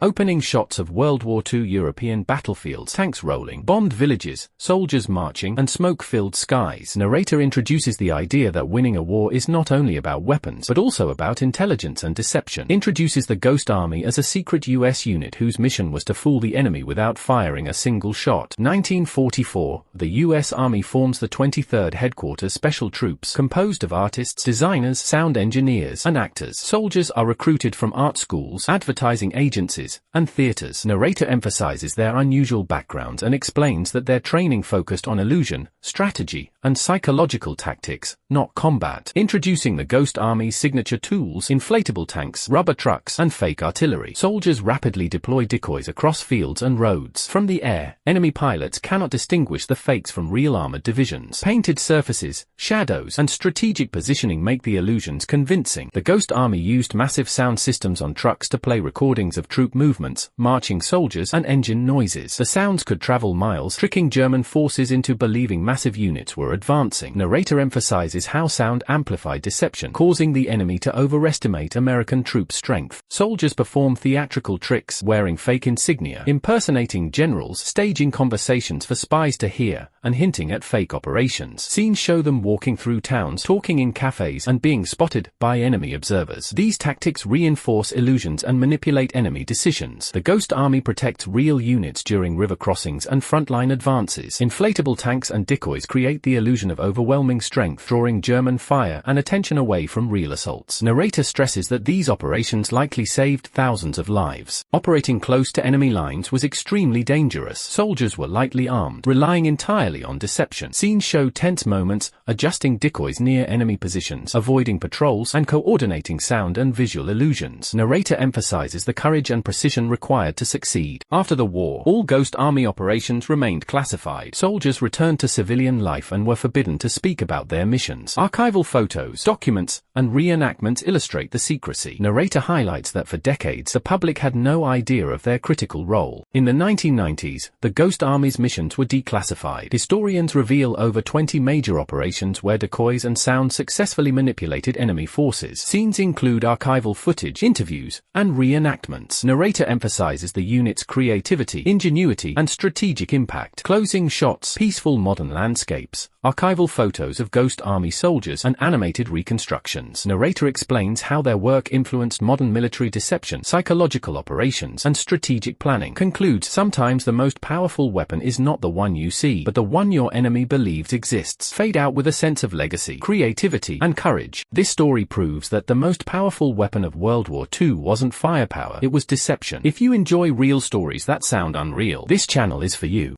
Opening shots of World War II European battlefields, tanks rolling, bombed villages, soldiers marching, and smoke-filled skies. Narrator introduces the idea that winning a war is not only about weapons, but also about intelligence and deception. Introduces the Ghost Army as a secret US unit whose mission was to fool the enemy without firing a single shot. 1944, the US Army forms the 23rd Headquarters Special Troops, composed of artists, designers, sound engineers, and actors. Soldiers are recruited from art schools, advertising agencies, and theaters. Narrator emphasizes their unusual backgrounds and explains that their training focused on illusion, strategy, and psychological tactics, not combat. Introducing the Ghost Army's signature tools, inflatable tanks, rubber trucks, and fake artillery. Soldiers rapidly deploy decoys across fields and roads. From the air, enemy pilots cannot distinguish the fakes from real armored divisions. Painted surfaces, shadows, and strategic positioning make the illusions convincing. The Ghost Army used massive sound systems on trucks to play recordings of troop movements, marching soldiers, and engine noises. The sounds could travel miles, tricking German forces into believing massive units were advancing. Narrator emphasizes how sound amplified deception, causing the enemy to overestimate American troop strength. Soldiers perform theatrical tricks, wearing fake insignia, impersonating generals, staging conversations for spies to hear, and hinting at fake operations. Scenes show them walking through towns, talking in cafes, and being spotted by enemy observers. These tactics reinforce illusions and manipulate enemy decisions. The Ghost Army protects real units during river crossings and frontline advances. Inflatable tanks and decoys create the illusion of overwhelming strength, drawing German fire and attention away from real assaults. Narrator stresses that these operations likely saved thousands of lives. Operating close to enemy lines was extremely dangerous. Soldiers were lightly armed, relying entirely on deception. Scenes show tense moments, adjusting decoys near enemy positions, avoiding patrols, and coordinating sound and visual illusions. Narrator emphasizes the courage and precision required to succeed. After the war, all Ghost Army operations remained classified. Soldiers returned to civilian life and were forbidden to speak about their missions. Archival photos, documents, and reenactments illustrate the secrecy. Narrator highlights that for decades the public had no idea of their critical role. In the 1990s, the Ghost Army's missions were declassified. Historians reveal over 20 major operations where decoys and sound successfully manipulated enemy forces. Scenes include archival footage, interviews, and reenactments. Narrator emphasizes the unit's creativity, ingenuity, and strategic impact. Closing shots, peaceful modern landscapes, archival photos of Ghost Army soldiers, and animated reconstructions. Narrator explains how their work influenced modern military deception, psychological operations, and strategic planning. Concludes, sometimes the most powerful weapon is not the one you see, but the one your enemy believes exists. Fade out with a sense of legacy, creativity, and courage. This story proves that the most powerful weapon of World War II wasn't firepower, it was deception. If you enjoy real stories that sound unreal, this channel is for you.